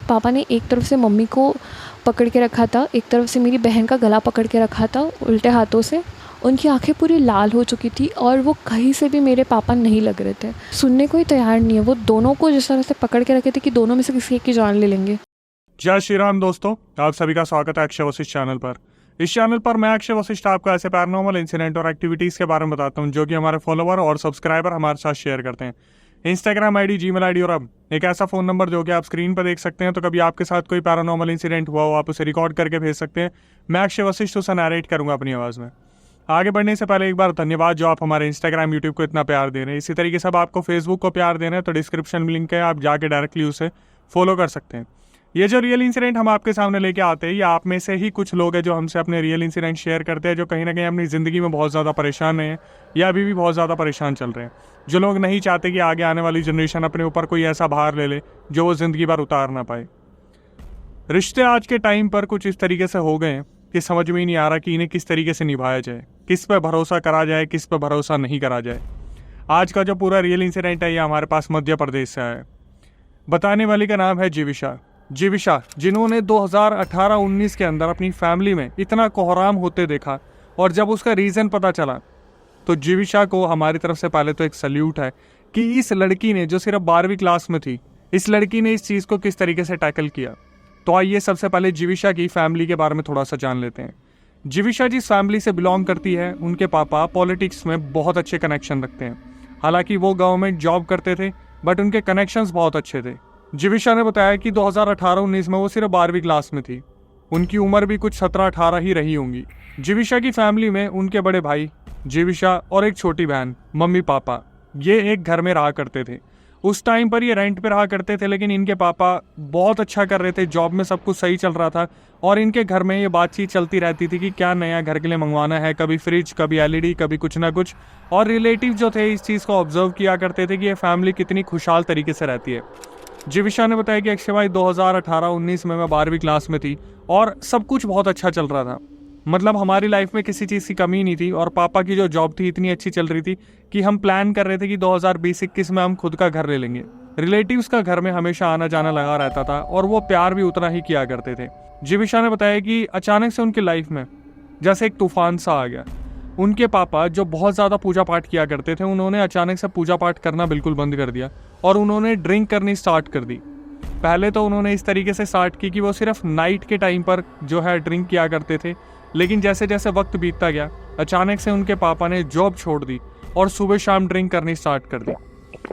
पापा ने एक तरफ से मम्मी को पकड़ के रखा था, एक तरफ से मेरी बहन का गला पकड़ के रखा था उल्टे हाथों से। उनकी आंखें पूरी लाल हो चुकी थी और वो कहीं से भी मेरे पापा नहीं लग रहे थे, सुनने को ही तैयार नहीं है। वो दोनों को जिस तरह से पकड़ के रखे थे कि दोनों में से किसी एक की जान ले लेंगे। जय श्री राम दोस्तों, आप सभी का स्वागत है अक्षय वशिष्ठ चैनल पर। इस चैनल पर मैं अक्षय वशिष्ठ आपको ऐसे पैरानॉर्मल इंसिडेंट और एक्टिविटीज के बारे में बताता हूं जो कि हमारे फॉलोवर और सब्सक्राइबर हमारे साथ शेयर करते हैं। इंस्टाग्राम आईडी, जीमेल आईडी और अब एक ऐसा फोन नंबर जो कि आप स्क्रीन पर देख सकते हैं। तो कभी आपके साथ कोई पैरानॉर्मल इंसिडेंट हुआ हो, आप उसे रिकॉर्ड करके भेज सकते हैं। मैं अक्षय वशिष्ठ उसे नरेट करूंगा अपनी आवाज़ में। आगे बढ़ने से पहले एक बार धन्यवाद जो आप हमारे इंस्टाग्राम, यूट्यूब को इतना प्यार दे रहे हैं। इसी तरीके से आपको फेसबुक को प्यार देना है तो डिस्क्रिप्शन में लिंक है, आप जाके डायरेक्टली उसे फॉलो कर सकते हैं। ये जो रियल इंसिडेंट हम आपके सामने लेके आते हैं, ये आप में से ही कुछ लोग हैं जो हमसे अपने रियल इंसिडेंट शेयर करते हैं, जो कहीं ना कहीं अपनी ज़िंदगी में बहुत ज़्यादा परेशान हैं या अभी भी बहुत ज़्यादा परेशान चल रहे हैं। जो लोग नहीं चाहते कि आगे आने वाली जनरेशन अपने ऊपर कोई ऐसा भार ले ले जो वो ज़िंदगी भर उतार ना पाए। रिश्ते आज के टाइम पर कुछ इस तरीके से हो गए हैं कि समझ में ही नहीं आ रहा कि इन्हें किस तरीके से निभाया जाए, किस पर भरोसा करा जाए, किस पर भरोसा नहीं करा जाए। आज का जो पूरा रियल इंसिडेंट है ये हमारे पास मध्य प्रदेश से आया है। बताने वाली का नाम है जीविशा, जिन्होंने 2018-19 के अंदर अपनी फैमिली में इतना कोहराम होते देखा और जब उसका रीज़न पता चला तो जीविशा को हमारी तरफ से पहले तो एक सल्यूट है कि इस लड़की ने जो सिर्फ 12वीं क्लास में थी, इस लड़की ने इस चीज़ को किस तरीके से टैकल किया। तो आइए सबसे पहले जीविशा की फैमिली के बारे में थोड़ा सा जान लेते हैं। जीविशा जिस फैमिली से बिलोंग करती है, उनके पापा पॉलिटिक्स में बहुत अच्छे कनेक्शन रखते हैं। हालांकि वो गवर्नमेंट जॉब करते थे बट उनके कनेक्शंस बहुत अच्छे थे। जीविशा ने बताया कि 2018-19 में वो सिर्फ 12वीं क्लास में थी। उनकी उम्र भी कुछ 17-18 ही रही होंगी। जीविशा की फैमिली में उनके बड़े भाई, जीविशा और एक छोटी बहन, मम्मी पापा, ये एक घर में रहा करते थे। उस टाइम पर ये रेंट पे रहा करते थे, लेकिन इनके पापा बहुत अच्छा कर रहे थे, जॉब में सब कुछ सही चल रहा था और इनके घर में ये बातचीत चलती रहती थी कि क्या नया घर के लिए मंगवाना है, कभी फ्रिज, कभी एलईडी, कभी कुछ ना कुछ। और रिलेटिव जो थे इस चीज़ को ऑब्जर्व किया करते थे कि ये फैमिली कितनी खुशहाल तरीके से रहती है। जीविशा ने बताया कि अक्षय भाई 2018-19 में मैं 12वीं क्लास में थी और सब कुछ बहुत अच्छा चल रहा था। मतलब हमारी लाइफ में किसी चीज़ की कमी नहीं थी और पापा की जो जॉब थी इतनी अच्छी चल रही थी कि हम प्लान कर रहे थे कि 2020-21 में हम खुद का घर ले लेंगे। रिलेटिव्स का घर में हमेशा आना जाना लगा रहता था और वो प्यार भी उतना ही किया करते थे। जीविशा ने बताया कि अचानक से उनकी लाइफ में जैसे एक तूफान सा आ गया। उनके पापा जो बहुत ज़्यादा पूजा पाठ किया करते थे, उन्होंने अचानक से पूजा पाठ करना बिल्कुल बंद कर दिया और उन्होंने ड्रिंक करनी स्टार्ट कर दी। पहले तो उन्होंने इस तरीके से स्टार्ट की कि वो सिर्फ नाइट के टाइम पर जो है ड्रिंक किया करते थे, लेकिन जैसे जैसे वक्त बीतता गया अचानक से उनके पापा ने जॉब छोड़ दी और सुबह शाम ड्रिंक करनी स्टार्ट कर दी।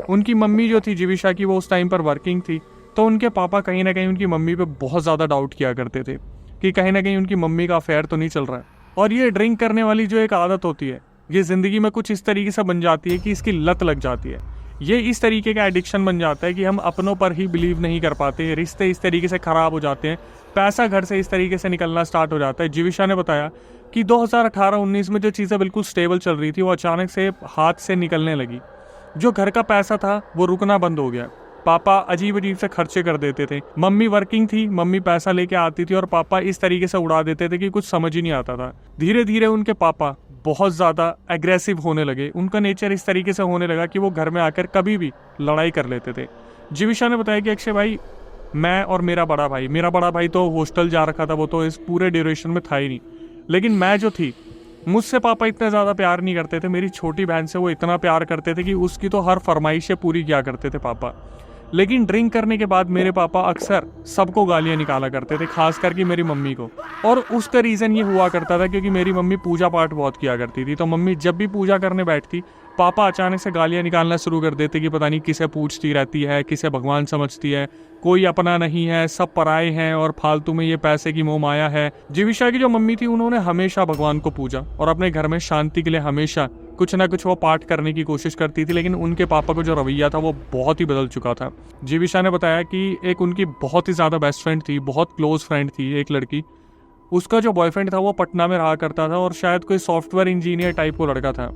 उनकी मम्मी जो थी जीविशा की, वो उस टाइम पर वर्किंग थी, तो उनके पापा कहीं ना कहीं उनकी मम्मी पे बहुत ज़्यादा डाउट किया करते थे कि कहीं ना कहीं उनकी मम्मी का अफेयर तो नहीं चल रहा है। और ये ड्रिंक करने वाली जो एक आदत होती है, ये ज़िंदगी में कुछ इस तरीके से बन जाती है कि इसकी लत लग जाती है। ये इस तरीके का एडिक्शन बन जाता है कि हम अपनों पर ही बिलीव नहीं कर पाते, रिश्ते इस तरीके से ख़राब हो जाते हैं, पैसा घर से इस तरीके से निकलना स्टार्ट हो जाता है। जीविशा ने बताया कि 2018-19 में जो चीज़ें बिल्कुल स्टेबल चल रही थी वो अचानक से हाथ से निकलने लगी। जो घर का पैसा था वो रुकना बंद हो गया। पापा अजीब अजीब से खर्चे कर देते थे। मम्मी वर्किंग थी, मम्मी पैसा लेके आती थी और पापा इस तरीके से उड़ा देते थे कि कुछ समझ ही नहीं आता था। धीरे धीरे उनके पापा बहुत ज़्यादा एग्रेसिव होने लगे। उनका नेचर इस तरीके से होने लगा कि वो घर में आकर कभी भी लड़ाई कर लेते थे। जीविशा ने बताया कि अक्षय भाई, मैं और मेरा बड़ा भाई तो हॉस्टल जा रखा था, वो तो इस पूरे ड्यूरेशन में था ही नहीं। लेकिन मैं जो थी, मुझसे पापा इतना ज़्यादा प्यार नहीं करते थे। मेरी छोटी बहन से वो इतना प्यार करते थे कि उसकी तो हर फरमाइशें पूरी किया करते थे पापा। लेकिन ड्रिंक करने के बाद मेरे पापा अक्सर सबको गालियाँ निकाला करते थे, खास करके मेरी मम्मी को। और उसका रीज़न ये हुआ करता था क्योंकि मेरी मम्मी पूजा पाठ बहुत किया करती थी। तो मम्मी जब भी पूजा करने बैठती, पापा अचानक से गालियाँ निकालना शुरू कर देते कि पता नहीं किसे पूछती रहती है, किसे भगवान समझती है, कोई अपना नहीं है, सब पराए हैं और फालतू में ये पैसे की मोह माया है। जीविशा की जो मम्मी थी, उन्होंने हमेशा भगवान को पूजा और अपने घर में शांति के लिए हमेशा कुछ ना कुछ वो पाठ करने की कोशिश करती थी। लेकिन उनके पापा को जो रवैया था वो बहुत ही बदल चुका था। जीविशा ने बताया कि एक उनकी बहुत ही ज़्यादा बेस्ट फ्रेंड थी, बहुत क्लोज फ्रेंड थी एक लड़की। उसका जो बॉयफ्रेंड था वो पटना में रहा करता था और शायद कोई सॉफ्टवेयर इंजीनियर टाइप को लड़का था।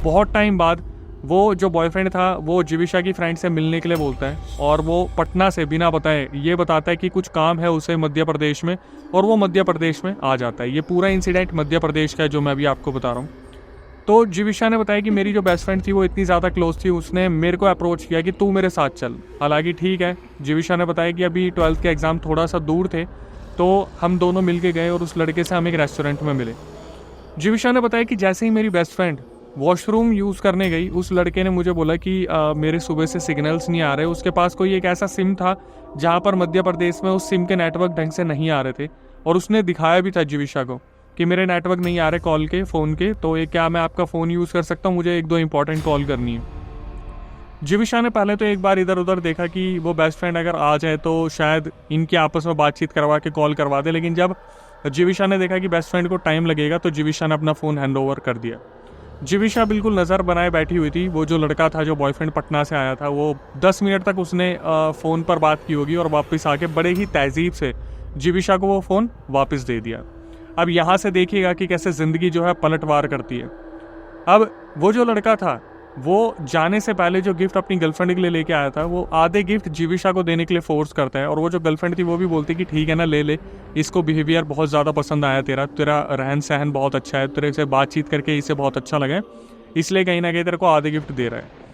बहुत टाइम बाद वो जो बॉयफ्रेंड था वो जीविशा की फ्रेंड से मिलने के लिए बोलता है और वो पटना से बिना बताए ये बताता है कि कुछ काम है उसे मध्य प्रदेश में, और वो मध्य प्रदेश में आ जाता है। ये पूरा इंसिडेंट मध्य प्रदेश का है जो मैं अभी आपको बता रहा हूँ। तो जीविशा ने बताया कि मेरी जो बेस्ट फ्रेंड थी वो इतनी ज़्यादा क्लोज थी, उसने मेरे को अप्रोच किया कि तू मेरे साथ चल। हालांकि ठीक है, जीविशा ने बताया कि अभी 12th के एग्ज़ाम थोड़ा सा दूर थे, तो हम दोनों मिल के गए और उस लड़के से हम एक रेस्टोरेंट में मिले। जीविशा ने बताया कि जैसे ही मेरी बेस्ट फ्रेंड वॉशरूम यूज़ करने गई, उस लड़के ने मुझे बोला कि मेरे सुबह से सिग्नल्स नहीं आ रहे। उसके पास कोई एक ऐसा सिम था जहाँ पर मध्य प्रदेश में उस सिम के नेटवर्क ढंग से नहीं आ रहे थे, और उसने दिखाया भी था जीविशा को कि मेरे नेटवर्क नहीं आ रहे कॉल के, फ़ोन के, तो ये क्या मैं आपका फ़ोन यूज़ कर सकता हूँ, मुझे 1-2 इंपॉर्टेंट कॉल करनी है। जीविशा ने पहले तो एक बार इधर उधर देखा कि वो बेस्ट फ्रेंड अगर आ जाए तो शायद इनकी आपस में बातचीत करवा के कॉल करवा दे, लेकिन जब जीविशा ने देखा कि बेस्ट फ्रेंड को टाइम लगेगा तो जीविशा ने अपना फ़ोन हैंड ओवर कर दिया। जीविशा बिल्कुल नज़र बनाए बैठी हुई थी। वो जो लड़का था, जो बॉयफ्रेंड पटना से आया था, वो 10 मिनट तक उसने फ़ोन पर बात की होगी और वापस आके बड़े ही तहजीब से जीविशा को वो फ़ोन वापस दे दिया। अब यहाँ से देखिएगा कि कैसे ज़िंदगी जो है पलटवार करती है। अब वो जो लड़का था, वो जाने से पहले जो गिफ्ट अपनी गर्लफ्रेंड के लिए लेके आया था, वो आधे गिफ्ट जीविशा को देने के लिए फोर्स करता है, और वो जो गर्लफ्रेंड थी वो भी बोलती कि ठीक है ना, ले ले, इसको बिहेवियर बहुत ज़्यादा पसंद आया, तेरा रहन सहन बहुत अच्छा है, तेरे से बातचीत करके इसे बहुत अच्छा लगा, इसलिए कहीं ना कहीं तेरे को आधे गिफ्ट दे रहा है।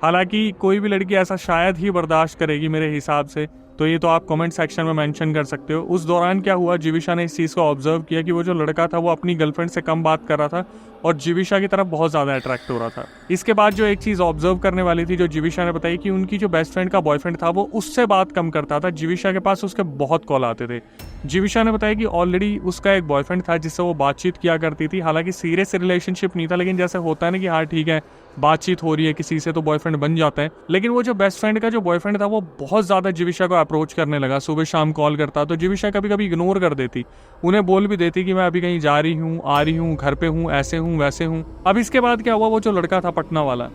हालांकि कोई भी लड़की ऐसा शायद ही बर्दाश्त करेगी मेरे हिसाब से, तो ये तो आप कमेंट सेक्शन में मेंशन कर सकते हो। उस दौरान क्या हुआ, जीविशा ने इस चीज़ को ऑब्जर्व किया कि वो जो लड़का था वो अपनी गर्लफ्रेंड से कम बात कर रहा था और जीविशा की तरफ बहुत ज़्यादा अट्रैक्ट हो रहा था। इसके बाद जो एक चीज़ ऑब्जर्व करने वाली थी, जो जीविशा ने बताई कि उनकी जो बेस्ट फ्रेंड का बॉयफ्रेंड था वो उससे बात कम करता था। जीविशा के पास उसके बहुत कॉल आते थे। जीविशा ने बताया कि ऑलरेडी उसका एक बॉयफ्रेंड था जिससे वो बातचीत किया करती थी। हालांकि सीरियस रिलेशनशिप नहीं था, लेकिन जैसे होता है ना कि हाँ ठीक है, बातचीत हो रही है किसी से तो बॉयफ्रेंड बन जाता है। लेकिन वो जो बेस्ट फ्रेंड का जो बॉयफ्रेंड था वो बहुत ज़्यादा जीविशा को अप्रोच करने लगा, सुबह शाम कॉल करता, तो जीविशा कभी कभी इग्नोर कर देती, उन्हें बोल भी देती कि मैं अभी कहीं जा रही हूँ, आ रही हूँ, घर पे हूँ, ऐसे हूँ वैसे हूँ। अब इसके बाद क्या हुआ, वो जो लड़का था पटना वाला,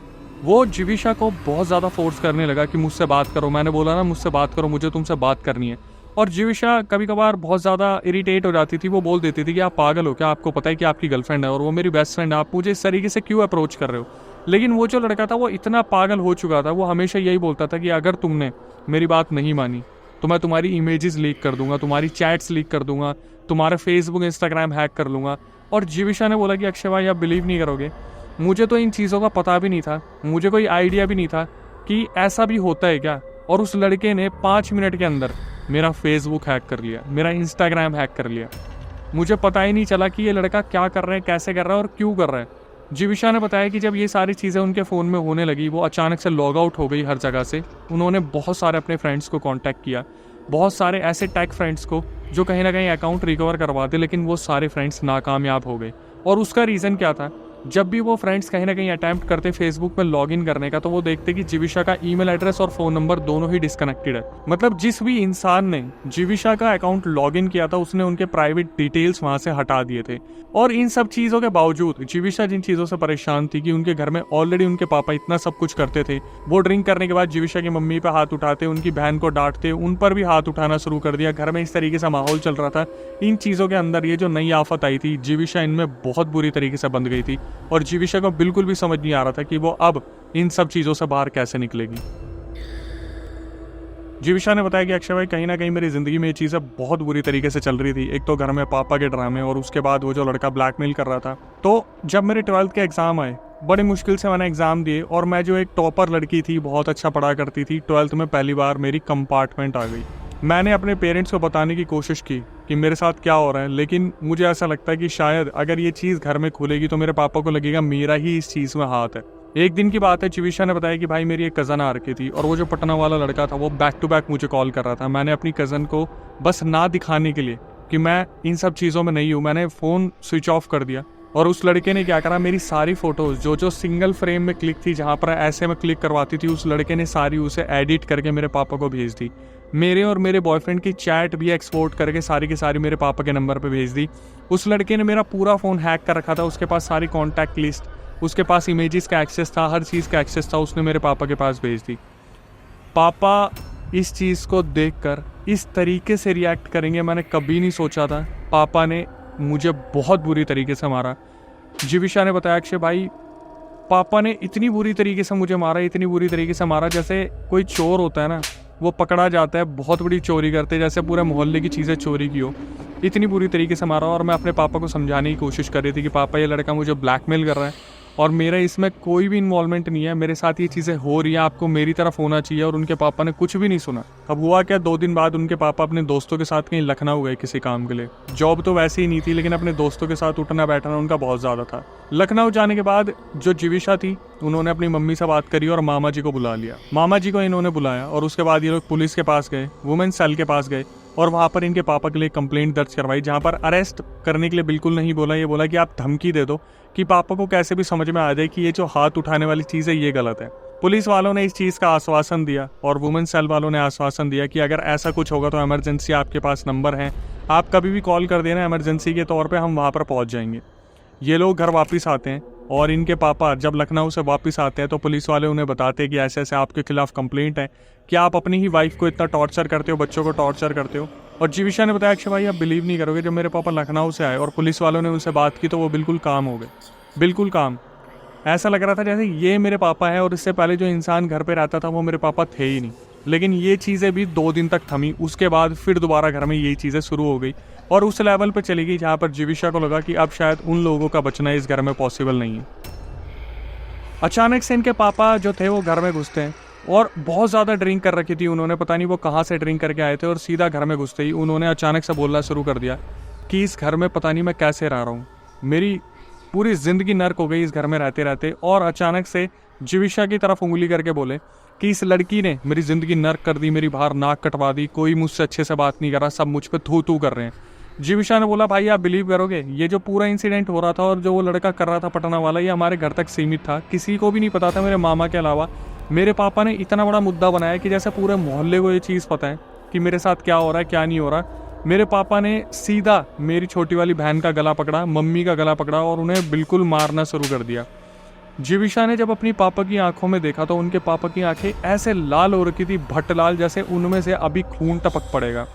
वो जीविशा को बहुत ज़्यादा फोर्स करने लगा कि मुझसे बात करो, मैंने बोला ना मुझसे बात करो, मुझे तुमसे बात करनी है। और जीविशा कभी कभार बहुत ज़्यादा इरिटेट हो जाती थी, वो बोल देती थी कि आप पागल हो क्या, आपको पता है कि आपकी गर्लफ्रेंड है और वो मेरी बेस्ट फ्रेंड है, आप मुझे इस तरीके से क्यों अप्रोच कर रहे हो। लेकिन वो जो लड़का था वो इतना पागल हो चुका था, वो हमेशा यही बोलता था कि अगर तुमने मेरी बात नहीं मानी तो मैं तुम्हारी इमेजेस लीक कर दूंगा, तुम्हारी चैट्स लीक कर दूंगा, तुम्हारा फेसबुक इंस्टाग्राम हैक कर लूँगा। और जीविशा ने बोला कि अक्षय भाई आप बिलीव नहीं करोगे, मुझे तो इन चीज़ों का पता भी नहीं था, मुझे कोई आइडिया भी नहीं था कि ऐसा भी होता है क्या। और उस लड़के ने 5 मिनट के अंदर मेरा फेसबुक हैक कर लिया, मेरा इंस्टाग्राम हैक कर लिया। मुझे पता ही नहीं चला कि ये लड़का क्या कर रहा है, कैसे कर रहा है और क्यों कर रहा है। जीविशा ने बताया कि जब ये सारी चीज़ें उनके फ़ोन में होने लगी, वो अचानक से लॉग आउट हो गई हर जगह से। उन्होंने बहुत सारे अपने फ्रेंड्स को कांटेक्ट किया, बहुत सारे ऐसे टेक फ्रेंड्स को जो कहीं ना कहीं अकाउंट रिकवर करवाते, लेकिन वो सारे फ्रेंड्स नाकामयाब हो गए। और उसका रीज़न क्या था, जब भी वो फ्रेंड्स कहीं ना कहीं अटैम्प्ट करते फेसबुक में लॉगिन करने का, तो वो देखते कि जीविशा का ईमेल एड्रेस और फ़ोन नंबर दोनों ही डिस्कनेक्टेड है। मतलब जिस भी इंसान ने जीविशा का अकाउंट लॉगिन किया था उसने उनके प्राइवेट डिटेल्स वहां से हटा दिए थे। और इन सब चीज़ों के बावजूद जीविशा जिन चीज़ों से परेशान थी कि उनके घर में ऑलरेडी उनके पापा इतना सब कुछ करते थे, वो ड्रिंक करने के बाद जीविशा की मम्मी पे हाथ उठाते, उनकी बहन को डांटते, उन पर भी हाथ उठाना शुरू कर दिया, घर में इस तरीके से माहौल चल रहा था। इन चीज़ों के अंदर ये जो नई आफत आई थी, जीविशा इनमें बहुत बुरी तरीके से बंध गई थी और जीविशा को बिल्कुल भी समझ नहीं आ रहा था कि वो अब इन सब चीज़ों से बाहर कैसे निकलेगी। जीविशा ने बताया कि अक्षय भाई कहीं ना कहीं मेरी ज़िंदगी में ये चीज़ें बहुत बुरी तरीके से चल रही थी। एक तो घर में पापा के ड्रामे और उसके बाद वो जो लड़का ब्लैकमेल कर रहा था। तो जब मेरे 12th के एग्ज़ाम आए, बड़ी मुश्किल से मैंने एग्ज़ाम दिए और मैं जो एक टॉपर लड़की थी, बहुत अच्छा पढ़ा करती थी, 12th में पहली बार मेरी कंपार्टमेंट आ गई। मैंने अपने पेरेंट्स को बताने की कोशिश की कि मेरे साथ क्या हो रहा है, लेकिन मुझे ऐसा लगता है कि शायद अगर ये चीज़ घर में खुलेगी तो मेरे पापा को लगेगा मेरा ही इस चीज़ में हाथ है। एक दिन की बात है, जीविशा ने बताया कि भाई मेरी एक कज़न आ रखी थी और वो जो पटना वाला लड़का था वो बैक टू बैक मुझे कॉल कर रहा था। मैंने अपनी कज़न को बस ना दिखाने के लिए कि मैं इन सब चीज़ों में नहीं हूँ, मैंने फ़ोन स्विच ऑफ कर दिया। और उस लड़के ने क्या करा, मेरी सारी फ़ोटोज़ जो सिंगल फ्रेम में क्लिक थी, जहाँ पर ऐसे में क्लिक करवाती थी, उस लड़के ने सारी उसे एडिट करके मेरे पापा को भेज दी। मेरे और मेरे बॉयफ्रेंड की चैट भी एक्सपोर्ट करके सारी की सारी मेरे पापा के नंबर पे भेज दी। उस लड़के ने मेरा पूरा फ़ोन हैक कर रखा था, उसके पास सारी कॉन्टैक्ट लिस्ट, उसके पास इमेजेस का एक्सेस था, हर चीज़ का एक्सेस था, उसने मेरे पापा के पास भेज दी। पापा इस चीज़ को देखकर इस तरीके से रिएक्ट करेंगे मैंने कभी नहीं सोचा था। पापा ने मुझे बहुत बुरी तरीके से मारा। जीविशा ने बताया अक्षय भाई पापा ने इतनी बुरी तरीके से मुझे मारा, इतनी बुरी तरीके से मारा जैसे कोई चोर होता है ना, वो पकड़ा जाता है, बहुत बड़ी चोरी करते हैं, जैसे पूरे मोहल्ले की चीज़ें चोरी की हो, इतनी बुरी तरीके से मारा। और मैं अपने पापा को समझाने की कोशिश कर रही थी कि पापा ये लड़का मुझे ब्लैकमेल कर रहा है और मेरा इसमें कोई भी इन्वॉल्वमेंट नहीं है, मेरे साथ ये चीज़ें हो रही हैं, आपको मेरी तरफ होना चाहिए। और उनके पापा ने कुछ भी नहीं सुना। अब हुआ क्या, 2 दिन बाद उनके पापा अपने दोस्तों के साथ कहीं लखनऊ गए किसी काम के लिए। जॉब तो वैसे ही नहीं थी, लेकिन अपने दोस्तों के साथ उठना बैठना उनका बहुत ज़्यादा था। लखनऊ जाने के बाद जो जीविशा थी, उन्होंने अपनी मम्मी से बात करी और मामा जी को बुला लिया। मामा जी को इन्होंने बुलाया और उसके बाद ये लोग पुलिस के पास गए, वुमेन सेल के पास गए और वहाँ पर इनके पापा के लिए कंप्लेंट दर्ज करवाई, जहाँ पर अरेस्ट करने के लिए बिल्कुल नहीं बोला। ये बोला कि आप धमकी दे दो कि पापा को कैसे भी समझ में आ जाए कि ये जो हाथ उठाने वाली चीज़ है ये गलत है। पुलिस वालों ने इस चीज़ का आश्वासन दिया और वुमेन सेल वालों ने आश्वासन दिया कि अगर ऐसा कुछ होगा तो इमरजेंसी आपके पास नंबर है, आप कभी भी कॉल कर देना, इमरजेंसी के तौर पे हम वहाँ पर पहुँच जाएंगे। ये लोग घर वापस आते हैं और इनके पापा जब लखनऊ से वापस आते हैं तो पुलिस वाले उन्हें बताते हैं कि ऐसे ऐसे आपके खिलाफ कंप्लेंट है कि आप अपनी ही वाइफ को इतना टॉर्चर करते हो, बच्चों को टॉर्चर करते हो। और जीविशा ने बताया, अक्षय भाई आप बिलीव नहीं करोगे, जब मेरे पापा लखनऊ से आए और पुलिस वालों ने उनसे बात की तो वो बिल्कुल काम हो गए, बिल्कुल काम। ऐसा लग रहा था जैसे ये मेरे पापा है और इससे पहले जो इंसान घर पे रहता था वो मेरे पापा थे ही नहीं। लेकिन ये चीज़ें भी 2 दिन तक थमी, उसके बाद फिर दोबारा घर में यही चीज़ें शुरू हो गई और उस लेवल पे चली गई जहाँ पर जीविशा को लगा कि अब शायद उन लोगों का बचना इस घर में पॉसिबल नहीं है। अचानक से इनके पापा जो थे वो घर में घुसते हैं और बहुत ज़्यादा ड्रिंक कर रखी थी उन्होंने, पता नहीं वो कहाँ से ड्रिंक करके आए थे, और सीधा घर में घुसते ही उन्होंने अचानक से बोलना शुरू कर दिया कि इस घर में पता नहीं मैं कैसे रह रहा हूँ, मेरी पूरी ज़िंदगी नर्क हो गई इस घर में रहते रहते। और अचानक से जीविशा की तरफ उंगली करके बोले कि इस लड़की ने मेरी ज़िंदगी नर्क कर दी, मेरी बाहर नाक कटवा दी, कोई मुझसे अच्छे से बात नहीं कर रहा, सब मुझ पर थू थू कर रहे हैं। जीविशा ने बोला, भाई आप बिलीव करोगे, ये जो पूरा इंसिडेंट हो रहा था और जो वो लड़का कर रहा था पटना वाला, ये हमारे घर तक सीमित था, किसी को भी नहीं पता था मेरे मामा के अलावा। मेरे पापा ने इतना बड़ा मुद्दा बनाया कि जैसे पूरे मोहल्ले को ये चीज़ पता है कि मेरे साथ क्या हो रहा है क्या नहीं हो रहा। मेरे पापा ने सीधा मेरी छोटी वाली बहन का गला पकड़ा, मम्मी का गला पकड़ा और उन्हें बिल्कुल मारना शुरू कर दिया। जीविशा ने जब अपनी पापा की आंखों में देखा तो उनके पापा की आंखें ऐसे लाल हो रखी थी, भट्ट लाल, जैसे उनमें से अभी खून टपक पड़ेगा।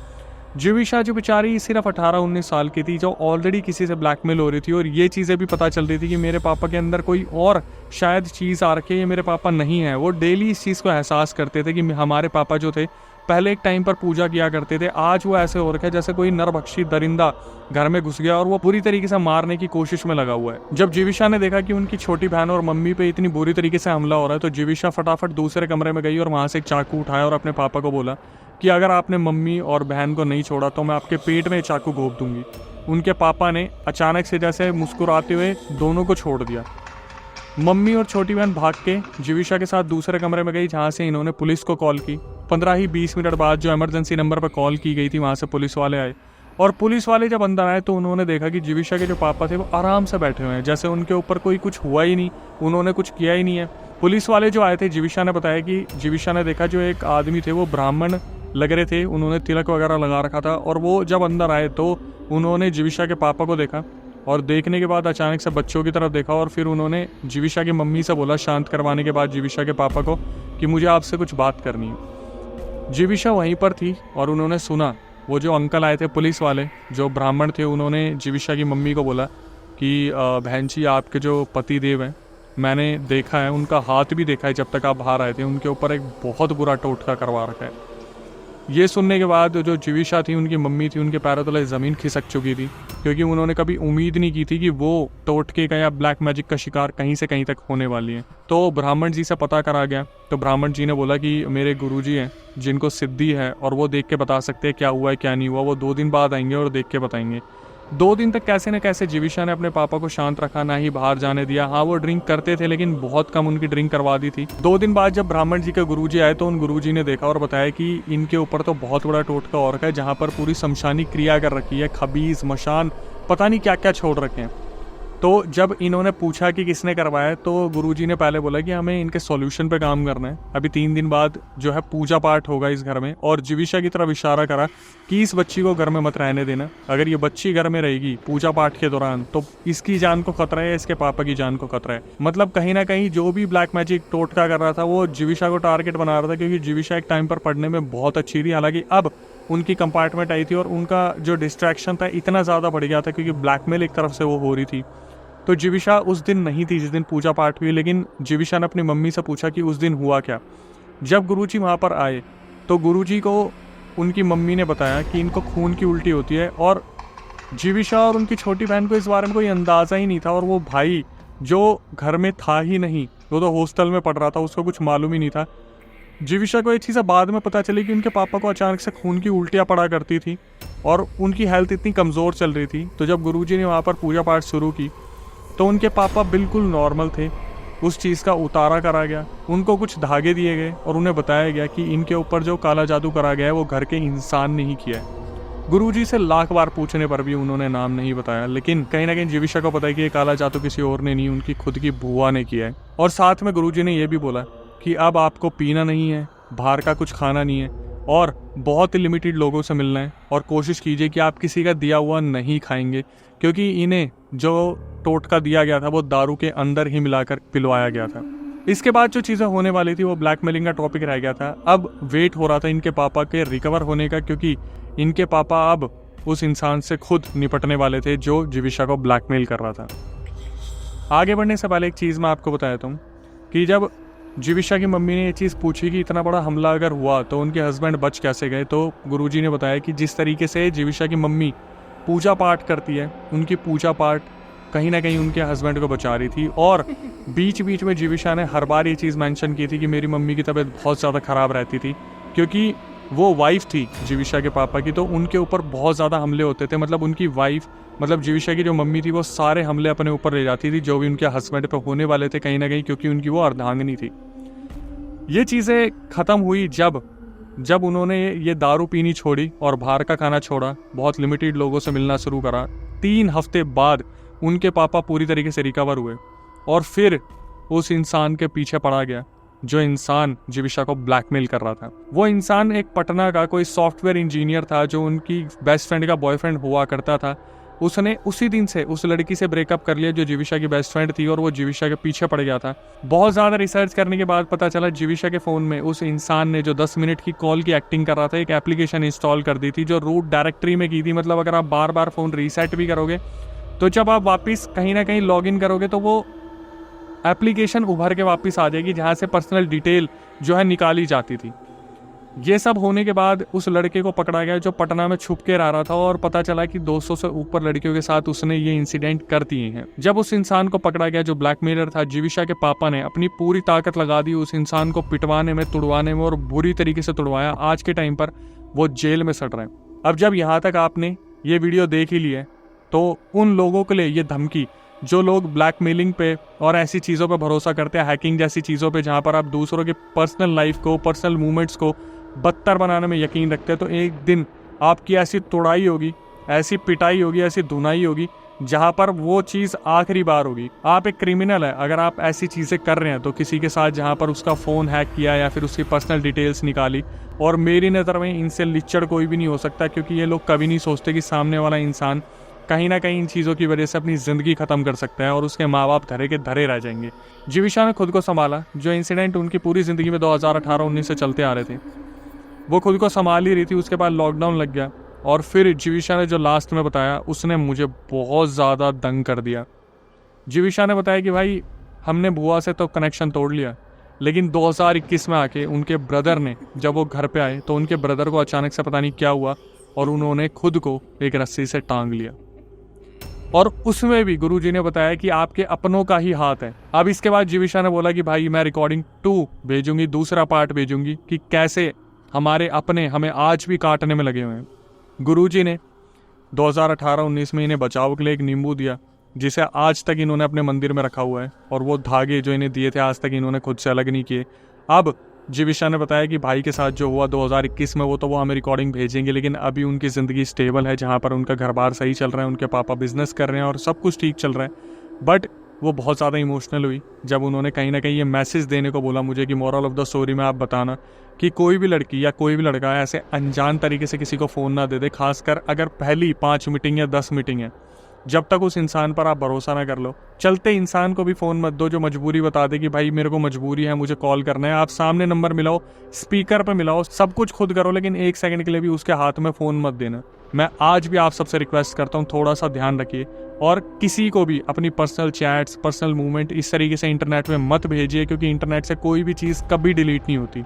जीविशा जो बेचारी सिर्फ 18-19 साल की थी, जो ऑलरेडी किसी से ब्लैकमेल हो रही थी और ये चीज़ें भी पता चल रही थी कि मेरे पापा के अंदर कोई और शायद चीज़ आ रखी है, ये मेरे पापा नहीं है। वो डेली इस चीज़ को एहसास करते थे कि हमारे पापा जो थे पहले एक टाइम पर पूजा किया करते थे, आज वो ऐसे हो रखे जैसे कोई नरभक्षी दरिंदा घर में घुस गया और वो पूरी तरीके से मारने की कोशिश में लगा हुआ है। जब जीविशा ने देखा कि उनकी छोटी बहन और मम्मी पे इतनी बुरी तरीके से हमला हो रहा है तो जीविशा फटाफट दूसरे कमरे में गई और वहाँ से एक चाकू उठाया और अपने पापा को बोला कि अगर आपने मम्मी और बहन को नहीं छोड़ा तो मैं आपके पेट में चाकू घोंप दूंगी। उनके पापा ने अचानक से जैसे मुस्कुराते हुए दोनों को छोड़ दिया। मम्मी और छोटी बहन भाग के जीविशा के साथ दूसरे कमरे में गई, जहाँ से इन्होंने पुलिस को कॉल की। 15-20 मिनट बाद जो इमरजेंसी नंबर पर कॉल की गई थी वहाँ से पुलिस वाले आए और पुलिस वाले जब अंदर आए तो उन्होंने देखा कि जीविशा के जो पापा थे वो आराम से बैठे हुए हैं, जैसे उनके ऊपर कोई कुछ हुआ ही नहीं, उन्होंने कुछ किया ही नहीं है। पुलिस वाले जो आए थे, जीविशा ने बताया कि जीविशा ने देखा जो एक आदमी थे वो ब्राह्मण लग रहे थे, उन्होंने तिलक वगैरह लगा रखा था और वो जब अंदर आए तो उन्होंने जीविशा के पापा को देखा और देखने के बाद अचानक से बच्चों की तरफ देखा और फिर उन्होंने जीविशा की मम्मी से बोला शांत करवाने के बाद जीविशा के पापा को कि मुझे आपसे कुछ बात करनी है। जीविशा वहीं पर थी और उन्होंने सुना वो जो अंकल आए थे पुलिस वाले जो ब्राह्मण थे, उन्होंने जीविशा की मम्मी को बोला कि बहन जी आपके जो पति देव हैं मैंने देखा है, उनका हाथ भी देखा है जब तक आप बाहर आए थे, उनके ऊपर एक बहुत बुरा टोटका करवा रखा है। ये सुनने के बाद जो जीविशा थी, उनकी मम्मी थी, उनके पैरों तले ज़मीन खिसक चुकी थी क्योंकि उन्होंने कभी उम्मीद नहीं की थी कि वो टोटके का या ब्लैक मैजिक का शिकार कहीं से कहीं तक होने वाली है। तो ब्राह्मण जी से पता करा गया तो ब्राह्मण जी ने बोला कि मेरे गुरुजी हैं जिनको सिद्धि है और वो देख के बता सकते हैं क्या हुआ है क्या नहीं हुआ, वो 2 दिन बाद आएंगे और देख के बताएंगे। 2 दिन तक कैसे न कैसे जीविशा ने अपने पापा को शांत रखा, ना ही बाहर जाने दिया। हाँ वो ड्रिंक करते थे लेकिन बहुत कम उनकी ड्रिंक करवा दी थी। 2 दिन बाद जब ब्राह्मण जी के गुरुजी आए तो उन गुरुजी ने देखा और बताया कि इनके ऊपर तो बहुत बड़ा टोटका और है, जहाँ पर पूरी शमशानी क्रिया कर रखी है, खबीज मशान पता नहीं क्या क्या छोड़ रखे हैं। तो जब इन्होंने पूछा कि किसने करवाया तो गुरुजी ने पहले बोला कि हमें इनके सॉल्यूशन पे काम करना है, अभी 3 दिन बाद जो है पूजा पाठ होगा इस घर में, और जीविशा की तरफ इशारा करा कि इस बच्ची को घर में मत रहने देना, अगर ये बच्ची घर में रहेगी पूजा पाठ के दौरान तो इसकी जान को खतरा है, इसके पापा की जान को खतरा है। मतलब कहीं ना कहीं जो भी ब्लैक मैजिक टोटका कर रहा था वो जीविशा को टारगेट बना रहा था, क्योंकि जीविशा एक टाइम पर पढ़ने में बहुत अच्छी थी। हालांकि अब उनकी कंपार्टमेंट आई थी और उनका जो डिस्ट्रैक्शन था इतना ज़्यादा बढ़ गया था क्योंकि ब्लैकमेल एक तरफ से वो हो रही थी। तो जीविशा उस दिन नहीं थी जिस दिन पूजा पाठ हुई, लेकिन जीविशा ने अपनी मम्मी से पूछा कि उस दिन हुआ क्या। जब गुरुजी वहाँ पर आए तो गुरुजी को उनकी मम्मी ने बताया कि इनको खून की उल्टी होती है, और जीविशा और उनकी छोटी बहन को इस बारे में कोई अंदाज़ा ही नहीं था। और वो भाई जो घर में था ही नहीं, वो तो हॉस्टल में पढ़ रहा था, उसको कुछ मालूम ही नहीं था। जीविशा को ये चीज़ बाद में पता चली कि उनके पापा को अचानक से खून की उल्टियाँ पड़ा करती थी और उनकी हेल्थ इतनी कमज़ोर चल रही थी। तो जब गुरुजी ने वहाँ पर पूजा पाठ शुरू की तो उनके पापा बिल्कुल नॉर्मल थे। उस चीज़ का उतारा करा गया, उनको कुछ धागे दिए गए और उन्हें बताया गया कि इनके ऊपर जो काला जादू करा गया है वो घर के इंसान ने ही किया है। गुरुजी से लाख बार पूछने पर भी उन्होंने नाम नहीं बताया, लेकिन कहीं ना कहीं जीविशा को पता है कि ये काला जादू किसी और ने नहीं, उनकी खुद की बुआ ने किया है। और साथ में गुरुजी ने यह भी बोला कि अब आपको पीना नहीं है, बाहर का कुछ खाना नहीं है और बहुत ही लिमिटेड लोगों से मिलना है और कोशिश कीजिए कि आप किसी का दिया हुआ नहीं खाएंगे, क्योंकि इन्हें जो टोटका दिया गया था वो दारू के अंदर ही मिलाकर पिलवाया गया था। इसके बाद जो चीज़ें होने वाली थी वो ब्लैकमेलिंग का टॉपिक रह गया था। अब वेट हो रहा था इनके पापा के रिकवर होने का, क्योंकि इनके पापा अब उस इंसान से खुद निपटने वाले थे जो जीविशा को ब्लैकमेल कर रहा था। आगे बढ़ने से पहले एक चीज़ मैं आपको बताया था कि जब जीविशा की मम्मी ने ये चीज़ पूछी कि इतना बड़ा हमला अगर हुआ तो उनके हस्बैंड बच कैसे गए, तो गुरुजी ने बताया कि जिस तरीके से जीविशा की मम्मी पूजा पाठ करती है, उनकी पूजा पाठ कहीं ना कहीं उनके हस्बैंड को बचा रही थी। और बीच बीच में जीविशा ने हर बार ये चीज़ मेंशन की थी कि मेरी मम्मी की तबीयत बहुत ज़्यादा ख़राब रहती थी, क्योंकि वो वाइफ थी जीविशा के पापा की, तो उनके ऊपर बहुत ज़्यादा हमले होते थे। मतलब उनकी वाइफ, मतलब जीविशा की जो मम्मी थी, वो सारे हमले अपने ऊपर ले जाती थी जो भी उनके हस्बैंड पे होने वाले थे कहीं ना कहीं, क्योंकि उनकी वो अर्धांगिनी थी। ये चीज़ें ख़त्म हुई जब उन्होंने ये दारू पीनी छोड़ी और बाहर का खाना छोड़ा, बहुत लिमिटेड लोगों से मिलना शुरू करा। 3 हफ्ते बाद उनके पापा पूरी तरीके से रिकवर हुए और फिर उस इंसान के पीछे पड़ा गया जो इंसान जीविशा को ब्लैकमेल कर रहा था। वो इंसान एक पटना का कोई सॉफ्टवेयर इंजीनियर था जो उनकी बेस्ट फ्रेंड का बॉयफ्रेंड हुआ करता था। उसने उसी दिन से उस लड़की से ब्रेकअप कर लिया जो जीविशा की बेस्ट फ्रेंड थी और वो जीविशा के पीछे पड़ गया था। बहुत ज़्यादा रिसर्च करने के बाद पता चला जीविशा के फ़ोन में उस इंसान ने जो 10 मिनट की कॉल की एक्टिंग कर रहा था, एक एप्लीकेशन इंस्टॉल कर दी थी जो रूट डायरेक्टरी में की थी। मतलब अगर आप बार बार फ़ोन रीसेट भी करोगे तो जब आप वापस कहीं ना कहीं लॉगिन करोगे तो वो एप्लीकेशन उभर के वापस आ जाएगी जहाँ से पर्सनल डिटेल जो है निकाली जाती थी। ये सब होने के बाद उस लड़के को पकड़ा गया जो पटना में छुप के रह रहा था और पता चला कि 200 से ऊपर लड़कियों के साथ उसने ये इंसिडेंट कर दिए हैं। जब उस इंसान को पकड़ा गया जो ब्लैकमेलर था, जीविशा के पापा ने अपनी पूरी ताकत लगा दी उस इंसान को पिटवाने में, तुड़वाने में, और बुरी तरीके से तुड़वाया। आज के टाइम पर वो जेल में सड़ रहे हैं। अब जब यहाँ तक आपने ये वीडियो देख ही ली है तो उन लोगों के लिए ये धमकी जो लोग ब्लैकमेलिंग पे और ऐसी चीज़ों पे भरोसा करते हैं, हैकिंग जैसी चीज़ों पे जहाँ पर आप दूसरों के पर्सनल लाइफ को, पर्सनल मूवमेंट्स को बदतर बनाने में यकीन रखते हैं, तो एक दिन आपकी ऐसी तोड़ाई होगी, ऐसी पिटाई होगी, ऐसी धुनाई होगी जहाँ पर वो चीज़ आखिरी बार होगी। आप एक क्रिमिनल है अगर आप ऐसी चीज़ें कर रहे हैं तो किसी के साथ, जहाँ पर उसका फ़ोन हैक किया या फिर उसकी पर्सनल डिटेल्स निकाली। और मेरी नज़र में इनसे लिच्चड़ कोई भी नहीं हो सकता, क्योंकि ये लोग कभी नहीं सोचते कि सामने वाला इंसान कहीं ना कहीं इन चीज़ों की वजह से अपनी ज़िंदगी ख़त्म कर सकता है और उसके माँ बाप धरे के धरे रह जाएंगे। जीविशा ने खुद को संभाला। जो इंसिडेंट उनकी पूरी ज़िंदगी में 2018-19 से चलते आ रहे थे, वो खुद को संभाल ही रही थी। उसके बाद लॉकडाउन लग गया और फिर जीविशा ने जो लास्ट में बताया उसने मुझे बहुत ज़्यादा दंग कर दिया। जीविशा ने बताया कि भाई हमने बुआ से तो कनेक्शन तोड़ लिया, लेकिन 2021 में आके उनके ब्रदर ने, जब वो घर पे आए तो उनके ब्रदर को अचानक से पता नहीं क्या हुआ और उन्होंने खुद को एक रस्सी से टांग लिया। और उसमें भी गुरुजी ने बताया कि आपके अपनों का ही हाथ है। अब इसके बाद जीविशा ने बोला कि भाई मैं रिकॉर्डिंग 2 भेजूंगी, दूसरा पार्ट भेजूंगी कि कैसे हमारे अपने हमें आज भी काटने में लगे हुए हैं। गुरुजी ने 2018-19 में इन्हें बचाव के लिए एक नींबू दिया जिसे आज तक इन्होंने अपने मंदिर में रखा हुआ है, और वो धागे जो इन्हें दिए थे आज तक इन्होंने खुद से अलग नहीं किए। अब जीविशा ने बताया कि भाई के साथ जो हुआ 2021 में वो हमें रिकॉर्डिंग भेजेंगे, लेकिन अभी उनकी ज़िंदगी स्टेबल है, जहाँ पर उनका घर बार सही चल रहा है, उनके पापा बिजनेस कर रहे हैं और सब कुछ ठीक चल रहा है। बट वो बहुत ज़्यादा इमोशनल हुई जब उन्होंने कहीं ना कहीं ये मैसेज देने को बोला मुझे कि मोरल ऑफ द स्टोरी में आप बताना कि कोई भी लड़की या कोई भी लड़का ऐसे अनजान तरीके से किसी को फ़ोन ना दे दे, खासकर अगर पहली 5 मीटिंग या 10 मीटिंग है। जब तक उस इंसान पर आप भरोसा ना कर लो, चलते इंसान को भी फ़ोन मत दो जो मजबूरी बता दे कि भाई मेरे को मजबूरी है, मुझे कॉल करना है। आप सामने नंबर मिलाओ, स्पीकर पे मिलाओ, सब कुछ खुद करो, लेकिन 1 सेकंड के लिए भी उसके हाथ में फ़ोन मत देना। मैं आज भी आप सबसे रिक्वेस्ट करता हूँ थोड़ा सा ध्यान रखिए और किसी को भी अपनी पर्सनल चैट्स, पर्सनल मूवमेंट इस तरीके से इंटरनेट में मत भेजिए, क्योंकि इंटरनेट से कोई भी चीज़ कभी डिलीट नहीं होती।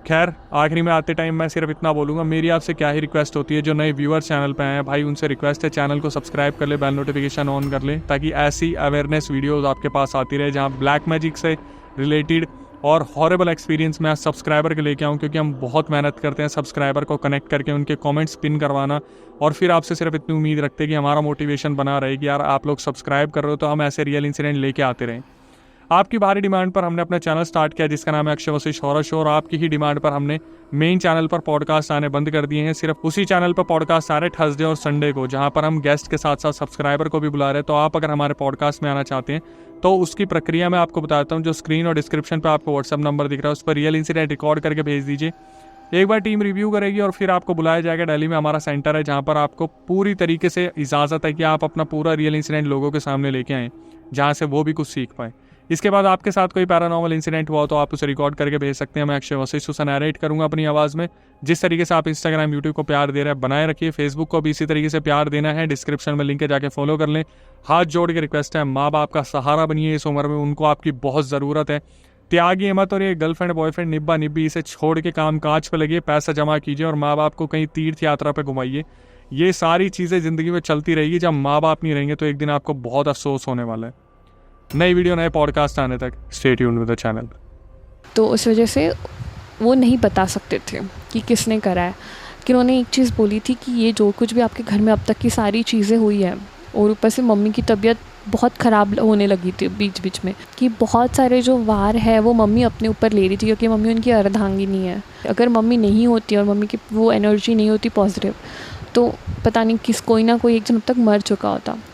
खैर आखिरी में आते टाइम मैं सिर्फ इतना बोलूँगा, मेरी आपसे क्या ही रिक्वेस्ट होती है, जो नए व्यूअर्स चैनल पे आए हैं भाई उनसे रिक्वेस्ट है चैनल को सब्सक्राइब कर ले, बेल नोटिफिकेशन ऑन कर ले, ताकि ऐसी अवेयरनेस वीडियोस आपके पास आती रहे जहाँ ब्लैक मैजिक से रिलेटेड और हॉरेबल एक्सपीरियंस मैं सब्सक्राइबर के लेके आऊँ, क्योंकि हम बहुत मेहनत करते हैं सब्सक्राइबर को कनेक्ट करके उनके कमेंट्स पिन करवाना, और फिर आपसे सिर्फ इतनी उम्मीद रखते हैं कि हमारा मोटिवेशन बना रहे कि यार आप लोग सब्सक्राइब कर रहे हो तो हम ऐसे रियल इंसिडेंट लेके आते रहें। आपकी भारी डिमांड पर हमने अपना चैनल स्टार्ट किया जिसका नाम है अक्षय वशिष्ठ हॉरर शो, और आपकी ही डिमांड पर हमने मेन चैनल पर पॉडकास्ट आने बंद कर दिए हैं। सिर्फ उसी चैनल पर पॉडकास्ट आ रहे थर्सडे और संडे को, जहां पर हम गेस्ट के साथ साथ सब्सक्राइबर को भी बुला रहे हैं। तो आप अगर हमारे पॉडकास्ट में आना चाहते हैं तो उसकी प्रक्रिया मैं आपको बताता हूँ। जो स्क्रीन और डिस्क्रिप्शन पर आपको व्हाट्सएप नंबर दिख रहा है उस पर रियल इंसिडेंट रिकॉर्ड करके भेज दीजिए। एक बार टीम रिव्यू करेगी और फिर आपको बुलाया जाएगा। दिल्ली में हमारा सेंटर है जहाँ पर आपको पूरी तरीके से इजाज़त है कि आप अपना पूरा रियल इंसिडेंट लोगों के सामने लेके आएँ, जहाँ से वो भी कुछ सीख पाएँ। इसके बाद आपके साथ कोई पैरानॉर्मल इंसिडेंट हुआ तो आप उसे रिकॉर्ड करके भेज सकते हैं। मैं अक्षय वशिष्ठ उसे नरेट करूंगा अपनी आवाज़ में। जिस तरीके से आप इंस्टाग्राम यूट्यूब को प्यार दे रहे हैं बनाए रखिए, फेसबुक को भी इसी तरीके से प्यार देना है। डिस्क्रिप्शन में लिंक है, जाके फॉलो कर लें। हाथ जोड़ के रिक्वेस्ट है, माँ बाप का सहारा बनिए इस उम्र में, उनको आपकी बहुत ज़रूरत है। त्यागिए मत, और ये गर्लफ्रेंड बॉयफ्रेंड निब्बा निब्बी इसे छोड़ के काम काज पे लगिए, पैसा जमा कीजिए और माँ बाप को कहीं तीर्थ यात्रा पे घुमाइए। ये सारी चीज़ें ज़िंदगी में चलती रहेगी। जब माँ बाप नहीं रहेंगे तो एक दिन आपको बहुत अफसोस होने वाला है। नई वीडियो नए पॉडकास्ट आने तक stay tuned with the channel. तो उस वजह से वो नहीं बता सकते थे कि किसने करा है। कि उन्होंने एक चीज़ बोली थी कि ये जो कुछ भी आपके घर में अब तक की सारी चीज़ें हुई है, और ऊपर से मम्मी की तबीयत बहुत ख़राब होने लगी थी बीच बीच में, कि बहुत सारे जो वार है वो मम्मी अपने ऊपर ले रही थी, क्योंकि मम्मी उनकी अर्धांगिनी है। अगर मम्मी नहीं होती और मम्मी की वो एनर्जी नहीं होती पॉजिटिव, तो पता नहीं कोई ना कोई एक जन अब तक मर चुका होता।